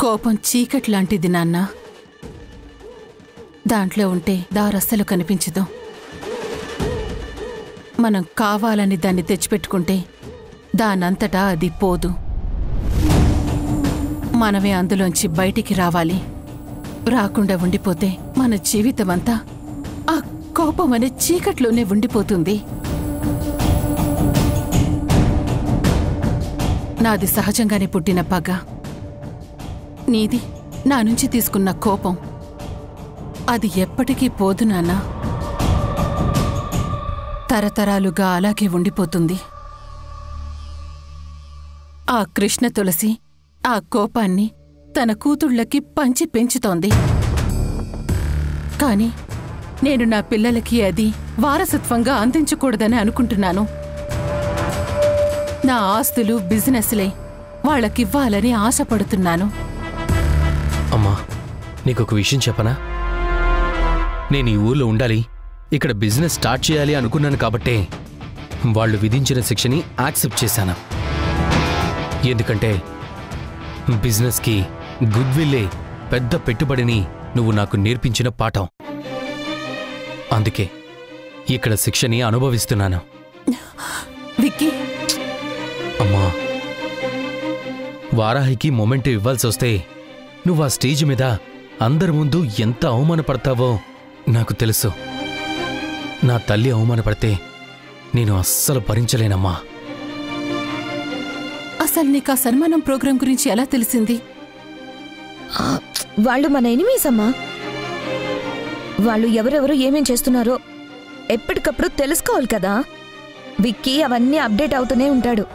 కోపం చీకట్లాంటిది నాన్న. దాంట్లో ఉంటే దారస్సలు కనిపించదు. మనం కావాలని దాన్ని తెచ్చిపెట్టుకుంటే దానంతటా అది పోదు. మనమే అందులోంచి బయటికి రావాలి. రాకుండా ఉండిపోతే మన జీవితమంతా ఆ కోపం అనే చీకట్లోనే ఉండిపోతుంది. నాది సహజంగానే పుట్టిన పగ. నీది నా నుంచి తీసుకున్న కోపం. అది ఎప్పటికీ పోదు నాన్న. తరతరాలుగా అలాగే ఉండిపోతుంది. ఆ కృష్ణ తులసి ఆ కోపాన్ని తన కూతుళ్ళకి పంచి పెంచుతోంది. కాని నేను నా పిల్లలకి అది వారసత్వంగా అందించకూడదని అనుకుంటున్నాను. నా ఆస్తులు బిజినెస్లే వాళ్ళకివ్వాలని ఆశపడుతున్నాను. అమ్మా, నీకొక విషయం చెప్పనా? నేను ఈ ఊర్లో ఉండాలి, ఇక్కడ బిజినెస్ స్టార్ట్ చేయాలి అనుకున్నాను కాబట్టే వాళ్ళు విధించిన శిక్షని యాక్సెప్ట్ చేశాను. ఎందుకంటే బిజినెస్కి గుడ్ విల్లే పెద్ద పెట్టుబడిని నువ్వు నాకు నేర్పించిన పాఠం. అందుకే ఇక్కడ శిక్షని అనుభవిస్తున్నాను. విక్కీ, అమ్మా, వారాహికి మొమెంట్ ఇవ్వాల్సి వస్తే నువ్వు ఆ స్టేజ్ మీద అందరి ముందు ఎంత అవమానపడతావో నాకు తెలుసు. నా తల్లి అవమానపడితే నేను అస్సలు భరించలేనమ్మా. అసలు నీకు ఆ సన్మానం ప్రోగ్రాం గురించి ఎలా తెలిసింది? వాళ్ళు మన ఎనిమీస్ అమ్మా. వాళ్ళు ఎవరెవరు ఏమేం చేస్తున్నారో ఎప్పటికప్పుడు తెలుసుకోవాలి కదా. విక్కీ అవన్నీ అప్డేట్ అవుతూనే ఉంటాడు.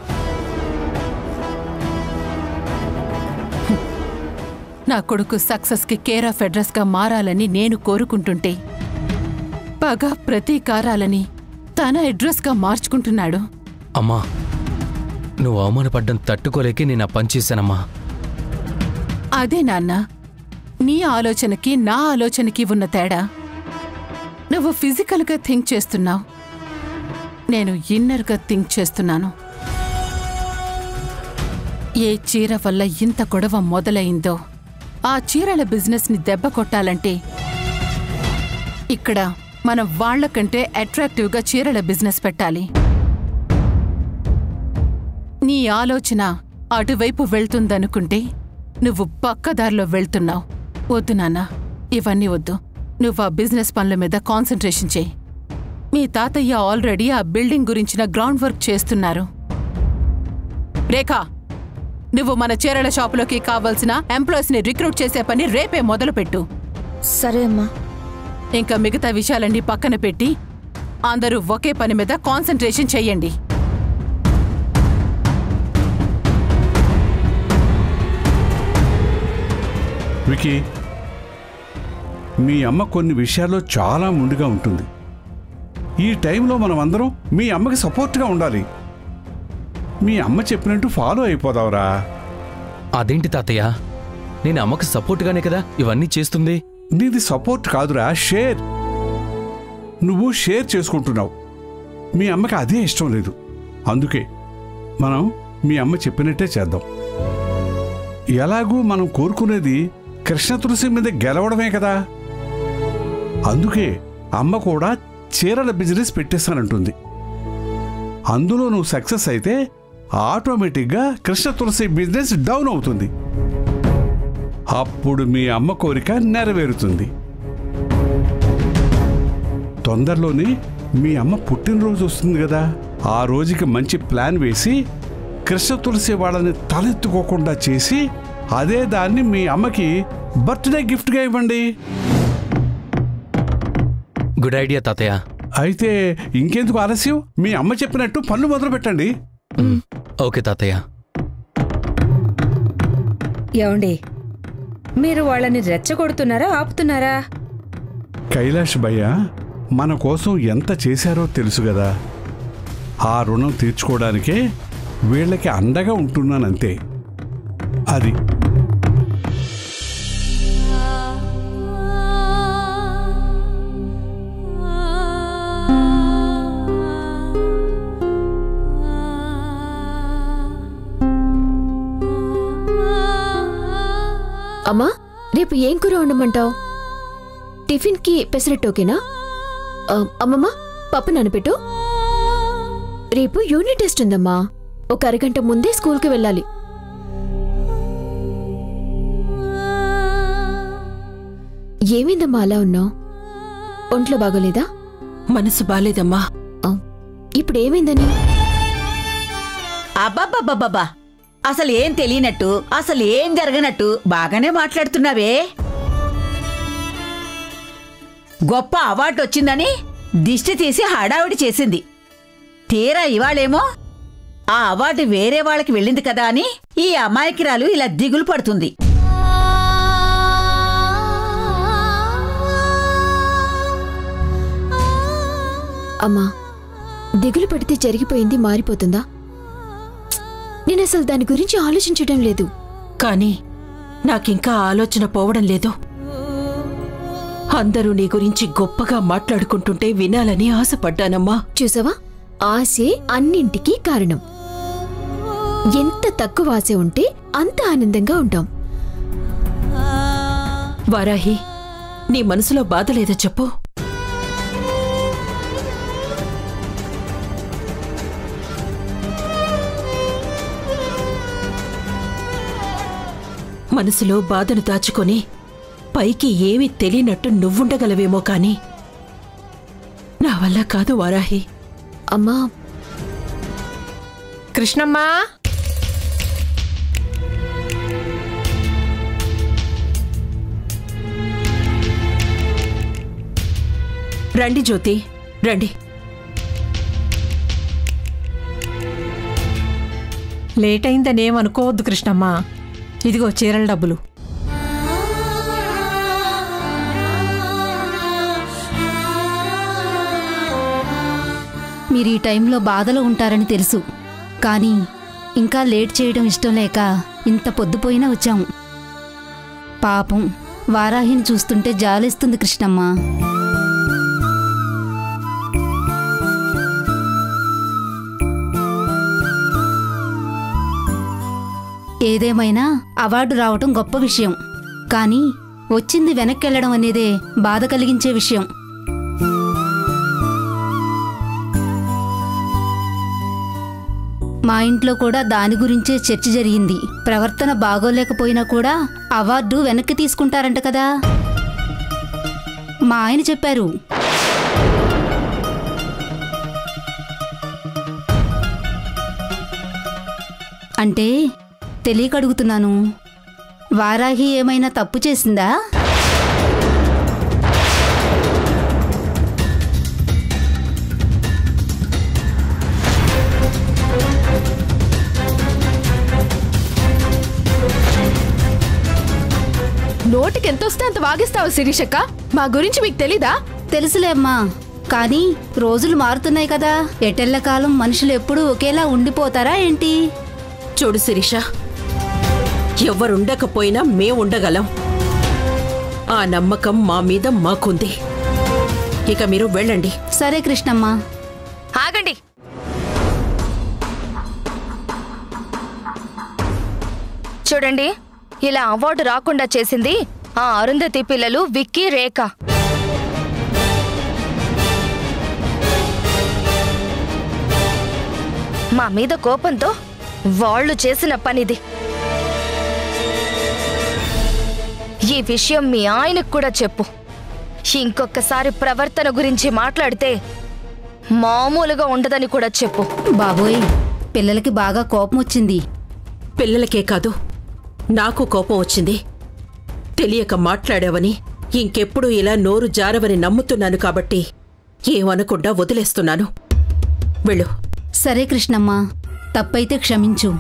నా కొడుకు సక్సెస్కి కేర్ ఆఫ్ అడ్రస్గా మారాలని నేను కోరుకుంటుంటే పగ ప్రతీకారాలని తన అడ్రస్గా మార్చుకుంటున్నాడు. అమ్మా, నువ్వు అవమానపడ్డం తట్టుకోలేకే నేను ఆ పని చేశానమ్మా. అదే నాన్న, నీ ఆలోచనకి నా ఆలోచనకి ఉన్న తేడా. నువ్వు ఫిజికల్గా థింక్ చేస్తున్నావు, నేను ఇన్నర్గా థింక్ చేస్తున్నాను. ఏ చీర వల్ల ఇంత గొడవ మొదలైందో ఆ చీరల బిజినెస్ని దెబ్బ కొట్టాలంటే ఇక్కడ మనం వాళ్లకంటే అట్రాక్టివ్గా చీరల బిజినెస్ పెట్టాలి. నీ ఆలోచన అటువైపు వెళ్తుందనుకుంటే నువ్వు పక్కదారిలో వెళ్తున్నావు. వద్దు నాన్న, ఇవన్నీ వద్దు. నువ్వు ఆ బిజినెస్ పనుల మీద కాన్సంట్రేషన్ చేయి. మీ తాతయ్య ఆల్రెడీ ఆ బిల్డింగ్ గురించిన గ్రౌండ్ వర్క్ చేస్తున్నారు. రేఖా, నువ్వు మన చీరల షాపులోకి కావాల్సిన ఎంప్లాయీస్ని రిక్రూట్ చేసే పని రేపే మొదలుపెట్టు. సరే అమ్మా. ఇంకా మిగతా విషయాలన్నీ పక్కన పెట్టి అందరూ ఒకే పని మీద కాన్సంట్రేషన్ చెయ్యండి. వికీ, మీ అమ్మ కొన్ని విషయాల్లో చాలా ముందుగా ఉంటుంది. ఈ టైంలో మనం అందరం మీ అమ్మకి సపోర్ట్గా ఉండాలి. మీ అమ్మ చెప్పినట్టు ఫాలో అయిపోదావురా. అదేంటి తాతయ్య, నేను అమ్మకు సపోర్ట్గానే కదా ఇవన్నీ చేస్తుంది. నీది సపోర్ట్ కాదురా, షేర్. నువ్వు షేర్ చేసుకుంటున్నావు. మీ అమ్మకి అదే ఇష్టం లేదు. అందుకే మనం మీ అమ్మ చెప్పినట్టే చేద్దాం. ఎలాగూ మనం కోరుకునేది కృష్ణ తులసి మీద గెలవడమే కదా. అందుకే అమ్మ కూడా చీరల బిజినెస్ పెట్టేస్తానంటుంది. అందులో నువ్వు సక్సెస్ అయితే ఆటోమేటిక్గా కృష్ణ తులసి బిజినెస్ డౌన్ అవుతుంది. అప్పుడు మీ అమ్మ కోరిక నెరవేరుతుంది. తొందరలోనే మీ అమ్మ పుట్టినరోజు వస్తుంది కదా. ఆ రోజుకి మంచి ప్లాన్ వేసి కృష్ణ తులసి వాళ్ళని తలెత్తుకోకుండా చేసి అదే దాన్ని మీ అమ్మకి బర్త్డే గిఫ్ట్గా ఇవ్వండి. గుడ్ ఐడియా తాతయ్య. అయితే ఇంకెందుకు ఆలస్యం, మీ అమ్మ చెప్పినట్టు పనులు మొదలు పెట్టండి. ఓకే తాతయ్య. ఏమండి, మీరు వాళ్ళని రెచ్చగొడుతున్నారా ఆపుతున్నారా? కైలాష్ భయ్య మన కోసం ఎంత చేశారో తెలుసు కదా. ఆ రుణం తీర్చుకోవడానికే వీళ్ళకి అండగా ఉంటున్నానంతే. అది అమ్మా, రేపు ఏం కూర వండమంటావు? టిఫిన్కి పెసరట్టు ఓకేనా? అమ్మమ్మ, పప్పు నానబెట్టు. రేపు యూనిట్ టెస్ట్ ఉందమ్మా. ఒక అరగంట ముందే స్కూల్కి వెళ్ళాలి. ఏమైందమ్మా అలా ఉన్నావు? ఒంట్లో బాగోలేదా? మనసు బాలేదమ్మా. ఇప్పుడు ఏమైందని? అబ్బబ్బబ్బబ్బా, అసలు ఏం తెలియనట్టు, అసలు ఏం జరగనట్టు బాగానే మాట్లాడుతున్నావే. గొప్ప అవార్డు వచ్చిందని దిష్టి తీసి హడావిడి చేసింది. తీరా ఇవాళేమో ఆ అవార్డు వేరే వాళ్ళకి వెళ్ళింది కదా అని ఈ అమాయకురాలు ఇలా దిగులు పడుతుంది. అమ్మా, దిగులు పడితే జరిగిపోయింది మారిపోతుందా? నేనసలు దాని గురించి ఆలోచించడం లేదు. కానీ నాకింకా ఆలోచన పోవడం లేదు. అందరూ నీ గురించి గొప్పగా మాట్లాడుకుంటుంటే వినాలని ఆశపడ్డానమ్మా. చూసావా, ఆశే అన్నింటికీ కారణం. ఎంత తక్కువ ఆశ ఉంటే అంత ఆనందంగా ఉంటాం. వారాహి, నీ మనసులో బాధ లేదో చెప్పు. మనసులో బాధను దాచుకొని పైకి ఏమీ తెలియనట్టు నువ్వుండగలవేమో కాని నా వల్ల కాదు వారాహి. అమ్మా, కృష్ణమ్మా, రండి జ్యోతి, రండి. లేట్ అయిందనేమనుకోవద్దు కృష్ణమ్మా. ఇదిగో చీరల డబ్బులు. మీరు ఈ టైంలో బాధలో ఉంటారని తెలుసు, కానీ ఇంకా లేట్ చేయడం ఇష్టం లేక ఇంత పొద్దుపోయినా వచ్చాము. పాపం వారాహిని చూస్తుంటే జాలేస్తుంది కృష్ణమ్మ. ఏదేమైనా అవార్డు రావటం గొప్ప విషయం, కానీ వచ్చింది వెనక్కెళ్లడం అనేదే బాధ కలిగించే విషయం. మా ఇంట్లో కూడా దాని గురించే చర్చ జరిగింది. ప్రవర్తన బాగోలేకపోయినా కూడా అవార్డు వెనక్కి తీసుకుంటారంట కదా. మా ఆయన చెప్పారు. అంటే తెలియక అడుగుతున్నాను, వారాహి ఏమైనా తప్పు చేసిందా? నోటికి ఎంతొస్తే అంత వాగిస్తావు శిరీషక్క. మా గురించి మీకు తెలీదా? తెలుసులే అమ్మా, కానీ రోజులు మారుతున్నాయి కదా. ఎటెళ్ల కాలం మనుషులు ఎప్పుడూ ఒకేలా ఉండిపోతారా ఏంటి? చూడు శిరీష, ఎవరుండకపోయినా మేముండగలం. ఆ నమ్మకం మా మీద మాకుంది. ఇక మీరు వెళ్ళండి. సరే కృష్ణమ్మ. ఆగండి. చూడండి, ఇలా అవార్డు రాకుండా చేసింది ఆ అరుంధతి పిల్లలు విక్కీ, రేఖ. మా మీద కోపంతో వాళ్ళు చేసిన పనిది. ఈ విషయం మీ ఆయనకు కూడా చెప్పు. ఇంకొకసారి ప్రవర్తన గురించి మాట్లాడితే మామూలుగా ఉండదని కూడా చెప్పు. బాబోయ్, పిల్లలకి బాగా కోపం వచ్చింది. పిల్లలకే కాదు, నాకు కోపం వచ్చింది. తెలియక మాట్లాడావని, ఇంకెప్పుడు ఇలా నోరు జారవని నమ్ముతున్నాను కాబట్టి ఏమనకుండా వదిలేస్తున్నాను. వెళ్ళు. సరే కృష్ణమ్మ, తప్పైతే క్షమించు.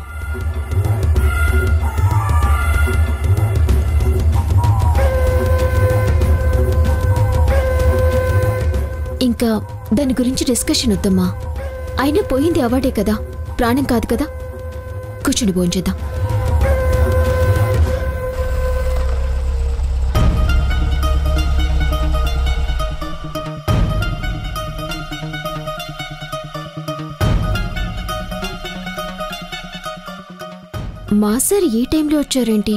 ఇంకా దాని గురించి డిస్కషన్ వద్దమ్మా. అయినా పోయింది అవార్డే కదా, ప్రాణం కాదు కదా. కూర్చుని భోంచేద్దాం. మా సార్ ఈ టైంలో వచ్చారేంటి?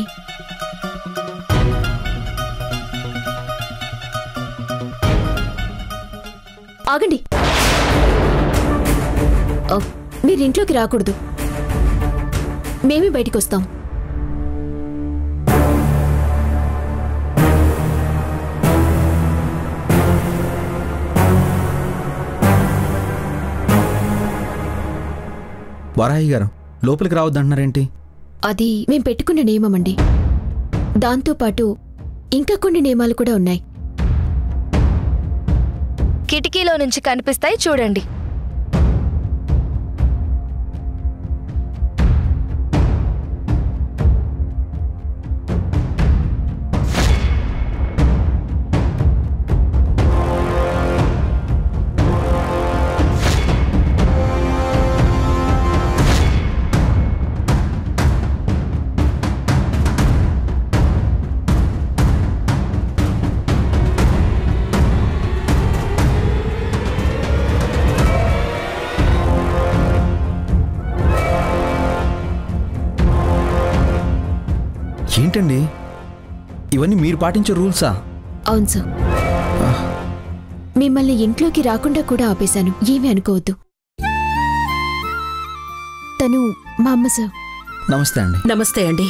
ఆగండి. మీరు ఇంట్లోకి రాకూడదు, మేమే బయటికి వస్తాం. వారాహి గారు లోపలికి రావద్దంటున్నారేంటి? అది మేం పెట్టుకున్న నియమం అండి. దాంతోపాటు ఇంకా కొన్ని నియమాలు కూడా ఉన్నాయి. కిటికీలో నుంచి కనిపిస్తాయి చూడండి. ఏంటండి ఇవన్నీ మీరు పాటించే రూల్సా? అవును సార్, మిమ్మల్ని ఇంట్లోకి రాకుండా కూడా ఆపేశాను, ఏమీ అనుకోవద్దు. తను మా అమ్మ సార్. నమస్తే అండి. నమస్తే అండి.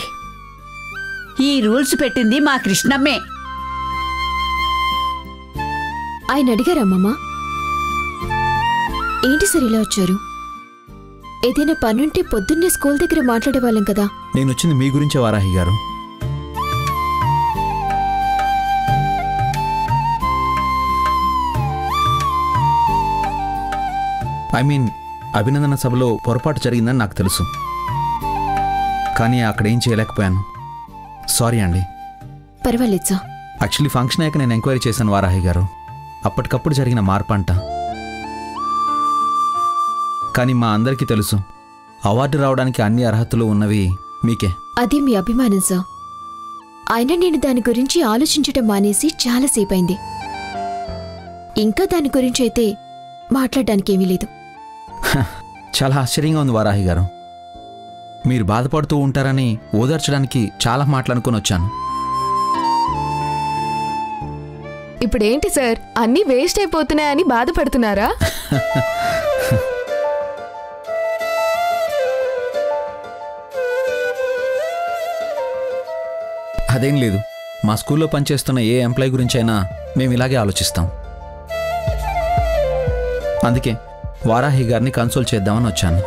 ఈ రూల్స్ పెట్టింది మా కృష్ణమ్మే. ఆయన అడిగారా అమ్మమ్మ? ఏంటి సార్ ఇలా వచ్చారు? ఏదైనా పనుంటే పొద్దున్నే స్కూల్ దగ్గర మాట్లాడేవాళ్ళం కదా. నేను వచ్చింది మీ గురించే వారాహి గారు. అభినందన సభలో పొరపాటు జరిగిందని నాకు తెలుసు, కానీ అక్కడేం చేయలేకపోయాను. సారీ అండి. పర్వాలేదు సార్. యాక్చువల్లీ ఫంక్షన్ అయ్యాక నేను ఎంక్వైరీ చేశాను వారాహి గారు, అప్పటికప్పుడు జరిగిన మార్పు అంట. కానీ మా అందరికీ తెలుసు అవార్డు రావడానికి అన్ని అర్హతలు ఉన్నవి మీకే. అది మీ అభిమానం సార్. అయినా నేను దాని గురించి ఆలోచించటం మానేసి చాలాసేపు అయింది. ఇంకా దాని గురించి అయితే మాట్లాడడానికి ఏమీ లేదు. చాలా ఆశ్చర్యంగా ఉంది వారాహి గారు. మీరు బాధపడుతూ ఉంటారని ఓదార్చడానికి చాలా మాట్లాడుకొని వచ్చాను. ఇప్పుడేంటి సార్, అన్నీ వేస్ట్ అయిపోతున్నాయని బాధపడుతున్నారా? అదేం లేదు, మా స్కూల్లో పనిచేస్తున్న ఏ ఎంప్లాయీ గురించి అయినా మేము ఇలాగే ఆలోచిస్తాం. అందుకే వారాహి గారిని కన్సోల్ చేద్దామని వచ్చాను.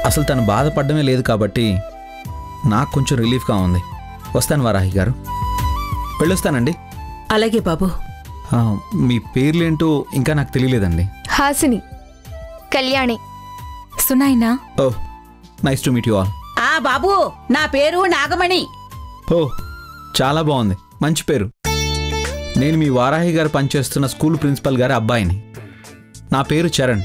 అసలు తను బాధపడమే లేదు కాబట్టి నాకు కొంచెం రిలీఫ్గా ఉంది. వస్తాను వారాహి గారు, వెళ్ళొస్తానండి. అలాగే బాబు. మీ పేర్లేంటో ఇంకా నాకు తెలియలేదండి. Hasini, Kalyani, Sunaina. Oh, nice to meet you all. బాబు, నా పేరు నాగమణి. ఓ, చాలా బాగుంది, మంచి పేరు. నేను మీ వారాహి గారు పనిచేస్తున్న స్కూల్ ప్రిన్సిపల్ గారి అబ్బాయిని. నా పేరు Charan.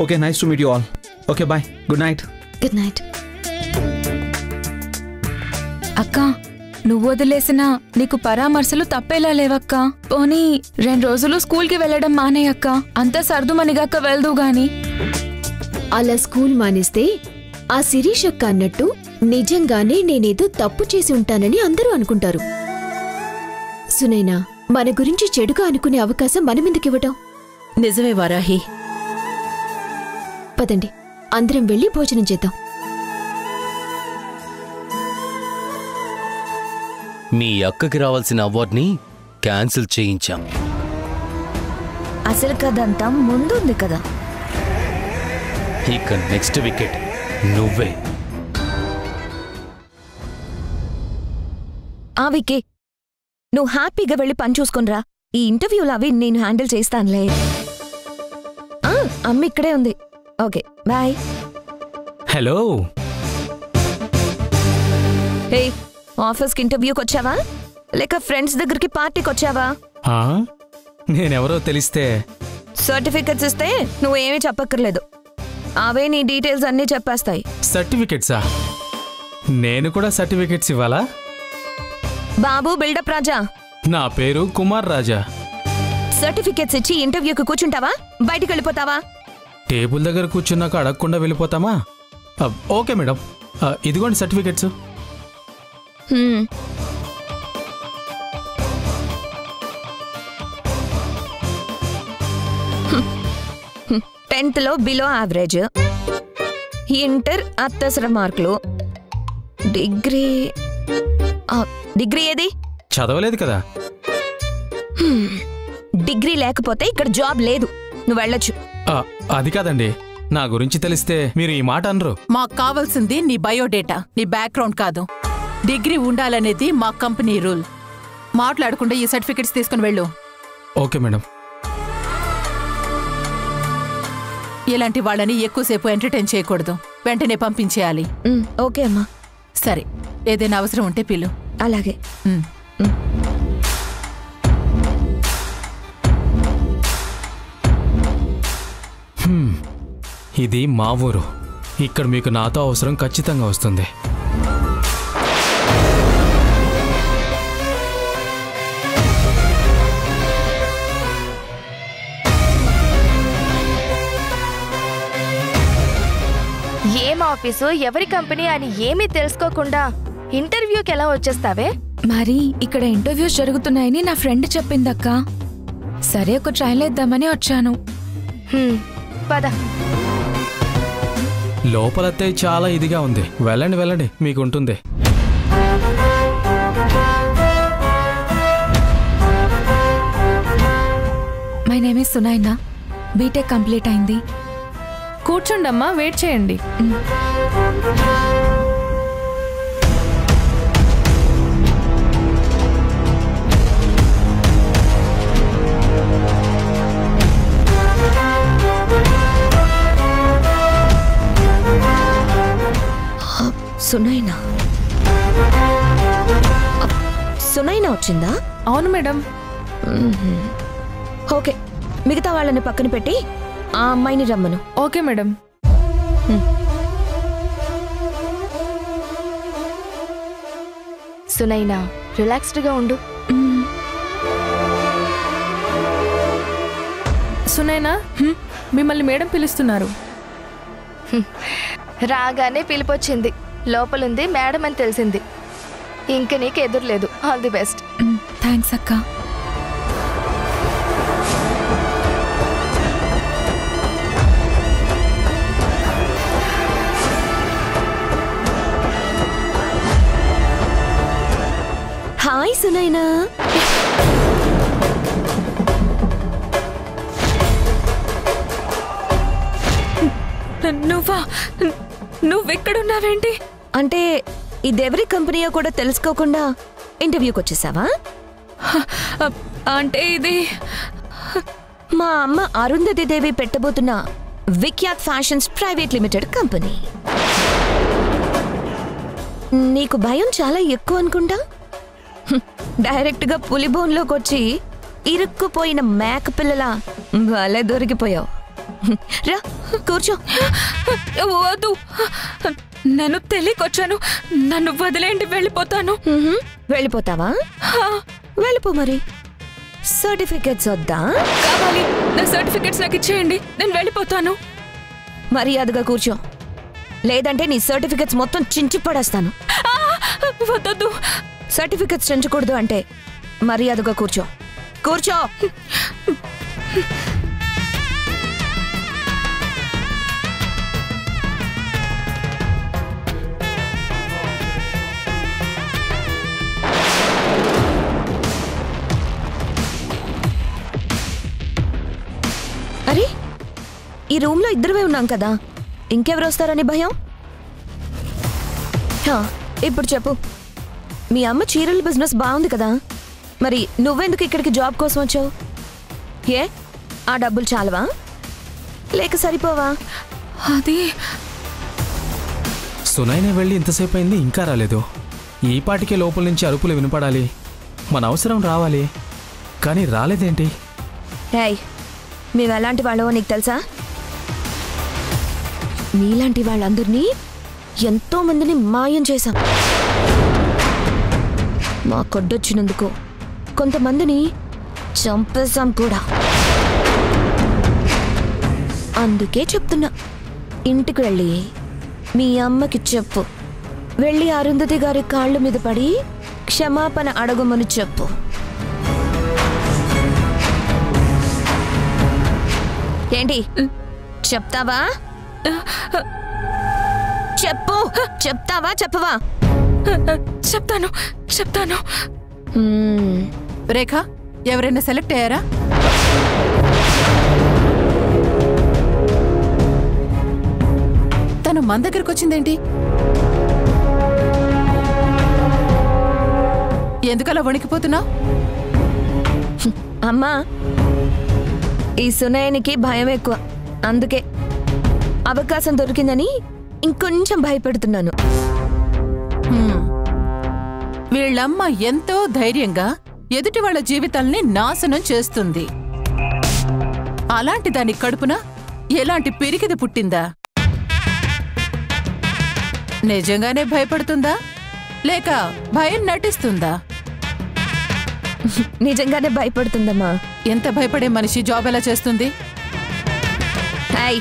Okay, nice to meet you all. Okay, bye, good night. Good night. అక్క, నువ్వు వదిలేసిన నీకు పరామర్శలు తప్పేలా లేవక్క. పోనీ 2 రోజులు స్కూల్కి వెళ్ళడం మానేయక్క, అంతా సర్దుమనిగాక వెళ్దు గాని. అలా స్కూల్ మానేస్తే ఆ శిరీష్ అక్క అన్నట్టు నిజంగానే నేనేదో తప్పు చేసి ఉంటానని అందరూ అనుకుంటారు. సునైనా, మన గురించి చెడుగా అనుకునే అవకాశం మనమెందుకివ్వటం? నిజమే వారాహి. పదండి, అందరం వెళ్ళి భోజనం చేద్దాం. మీ అక్కకి రావాల్సిన అవార్డుని క్యాన్సిల్ చేయించాం. అసలు కదంతా ముందుంది కదా. ఇక నెక్స్ట్ వికెట్ నువ్వే. ఆ వికే, నువ్వు హ్యాపీగా వెళ్ళి పని చూసుకునిరా. ఈ ఇంటర్వ్యూలు అవి నేను హ్యాండిల్ చేస్తానులే. అమ్మ ఇక్కడే ఉంది. Okay, bye. హలో. హే, ఆఫీస్కి ఇంటర్వ్యూకి వచ్చావా లేక ఫ్రెండ్స్ దగ్గరికి పార్టీకి వచ్చావా? నేనెవరో తెలిస్తే సర్టిఫికెట్స్ ఇస్తే నువ్వేమీ చెప్పక్కర్లేదు, అవే నీ డీటెయిల్స్ అన్నీ చెప్పేస్తాయి. సర్టిఫికెట్సా? నేను కూడా సర్టిఫికెట్స్ ఇవ్వాలా? బాబు బిల్డప్ రాజా. నా పేరు కుమార్ రాజా. సర్టిఫికెట్స్ ఇచ్చి ఇంటర్వ్యూకి కూర్చుంటావా, బయటికి వెళ్ళిపోతావా? టేబుల్ దగ్గర కూర్చున్నాక అడగకుండా వెళ్ళిపోతామా? ఓకే మేడం, ఇదిగోండి certificates. 10th below average, inter అత్తసర మార్కులు, డిగ్రీ ఏది? చదవలేదు కదా. డిగ్రీ లేకపోతే ఇక్కడ జాబ్ లేదు, నువ్వు వెళ్ళొచ్చు. అది కాదండి, నా గురించి తెలిస్తే మీరు ఈ మాట అనరు. మాకు కావాల్సింది నీ బయోడేటా, నీ బ్యాక్గ్రౌండ్ కాదు. డిగ్రీ ఉండాలనేది మా కంపెనీ రూల్. మాట్లాడకుండా ఈ సర్టిఫికెట్స్ తీసుకుని వెళ్ళు. Okay madam. ఇలాంటి వాళ్ళని ఎక్కువసేపు ఎంటర్టైన్ చేయకూడదు, వెంటనే పంపించేయాలి. ఓకే అమ్మా. సరే, ఏదైనా అవసరం ఉంటే పిలు. అలాగే. ఇది మా ఊరు, ఇక్కడ మీకు నాతో అవసరం ఖచ్చితంగా వస్తుంది. ఏం ఆఫీసు, ఎవరి కంపెనీ అని ఏమీ తెలుసుకోకుండా ఇంటర్వ్యూకి ఎలా వచ్చేస్తావే? మరి ఇక్కడ ఇంటర్వ్యూస్ జరుగుతున్నాయని నా ఫ్రెండ్ చెప్పిందక్క. సరే, ఒక ట్రైల్ వేద్దామని వచ్చాను. పద. లోపలతే చాలా ఇదిగా ఉంది. వెళ్ళండి వెళ్ళండి, మీకు ఉంటుంది. My name is Sunaina, B Tech complete అయింది. కూర్చోండమ్మా, వెయిట్ చేయండి. సునైనా వచ్చిందా? అవును మేడం. ఓకే, మిగతా వాళ్ళని పక్కన పెట్టి ఆ అమ్మాయిని రమ్మను. Okay madam. సునైనా, రిలాక్స్డ్గా ఉండు. సునైనా, మిమ్మల్ని మేడం పిలుస్తున్నారు. రాగానే పిలిపొచ్చింది. లోపలుంది మేడం అని తెలిసింది. ఇంక నీకు ఎదురులేదు. All the best. థ్యాంక్స్ అక్క. హాయ్ సునైనా. నువ్వెక్కడున్నావేంటి? అంటే ఇదెవరి కంపెనీయో కూడా తెలుసుకోకుండా ఇంటర్వ్యూకి వచ్చేసావా? అంటే ఇది మా అమ్మ అరుంధతి దేవి పెట్టబోతున్న Vikhyat fashions private limited company. నీకు భయం చాలా ఎక్కువ అనుకుంటా. డైరెక్ట్గా పులిబోన్లోకి వచ్చి ఇరుక్కుపోయిన మేక పిల్లలా భలే దొరికిపోయావు. రా కూర్చో. వద్దు, నేను తెలియకొచ్చాను. నన్ను వదిలేండి, వెళ్ళిపోతాను. వెళ్ళిపోతావా? వెళ్ళిపో. మరి సర్టిఫికెట్స్ వద్దా? కావాలి. నా సర్టిఫికెట్స్ నాకు ఇచ్చేయండి, నేను వెళ్ళిపోతాను. మర్యాదగా కూర్చో, లేదంటే నీ సర్టిఫికెట్స్ మొత్తం చించి పడేస్తాను. వద్దొద్దు. సర్టిఫికెట్స్ చించకూడదు అంటే మర్యాదగా కూర్చో. కూర్చో. అరే, ఈ రూమ్లో ఇద్దరమే ఉన్నాం కదా, ఇంకెవరు వస్తారని భయం? ఇప్పుడు చెప్పు, మీ అమ్మ చీరల బిజినెస్ బాగుంది కదా, మరి నువ్వెందుకు ఇక్కడికి జాబ్ కోసం వచ్చావు? ఏ, ఆ డబ్బులు చాలవా లేక సరిపోవా? అది సునైనా వెళ్ళి ఇంతసేపు అయింది, ఇంకా రాలేదు. ఈ పాటికే లోపల నుంచి అరుపులు వినపడాలి, మన అవసరం రావాలి, కానీ రాలేదేంటి? ఏయ్, మేము ఎలాంటి వాళ్ళో నీకు తెలుసా? నీలాంటి వాళ్ళందరినీ ఎంతో మందిని మాయం చేశాం. మా కొడ్డొచ్చినందుకు కొంతమందిని చంపేశాం కూడా. అందుకే చెప్తున్నా, ఇంటికి వెళ్ళి మీ అమ్మకి చెప్పు. వెళ్ళి అరుంధతి గారి కాళ్ళ మీద పడి క్షమాపణ అడగమని చెప్పు. ఏంటి చెప్తావా చెప్పు చెప్తావా చెప్పవా చెప్తాను చెప్తాను రేఖ ఎవరైనా సెలెక్ట్ అయ్యారా? తను మన దగ్గరకు వచ్చిందేంటి? ఎందుకలా వణికిపోతున్నావు? అమ్మా ఈ సునయనికి భయం ఎక్కువ, అందుకే అవకాశం దొరికిందని ఇంకొంచెం భయపెడుతున్నాను. వీళ్ళమ్మ ఎంతో ధైర్యంగా ఎదుటి వాళ్ళ జీవితాల్ని నాశనం చేస్తుంది. అలాంటి దాని కడుపున ఎలాంటి పిరికిది పుట్టిందా? నిజంగానే భయపడుతుందా లేక భయం నటిస్తుందా? నిజంగానే భయపడుతుందమ్మా. ఎంత భయపడే మనిషి జాబ్ ఎలా చేస్తుంది? హాయ్,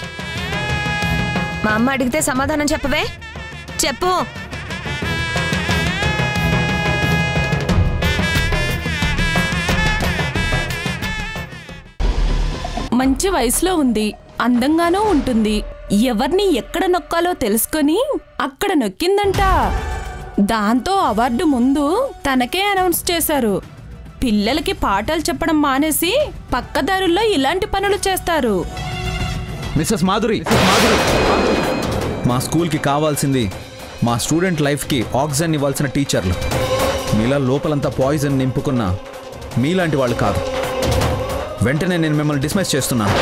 మా అమ్మ అడిగితే సమాధానం చెప్పవే, చెప్పు. మంచి వయసులో ఉంది, అందంగానూ ఉంటుంది. ఎవరిని ఎక్కడ నొక్కాలో తెలుసుకొని అక్కడ నొక్కిందంట. దాంతో అవార్డు ముందు తనకే అనౌన్స్ చేశారు. పిల్లలకి పాఠాలు చెప్పడం మానేసి పక్కదారుల్లో ఇలాంటి పనులు చేస్తారు. మిస్సెస్ మాధురి, మా స్కూల్కి కావాల్సింది మా స్టూడెంట్ లైఫ్కి ఆక్సిజన్ ఇవ్వాల్సిన టీచర్లు. మీలా లోపలంతా పాయిజన్ నింపుకున్న మీలాంటి వాళ్ళు కాదు. వెంటనే నేను మిమ్మల్ని డిస్మిస్ చేస్తున్నాను.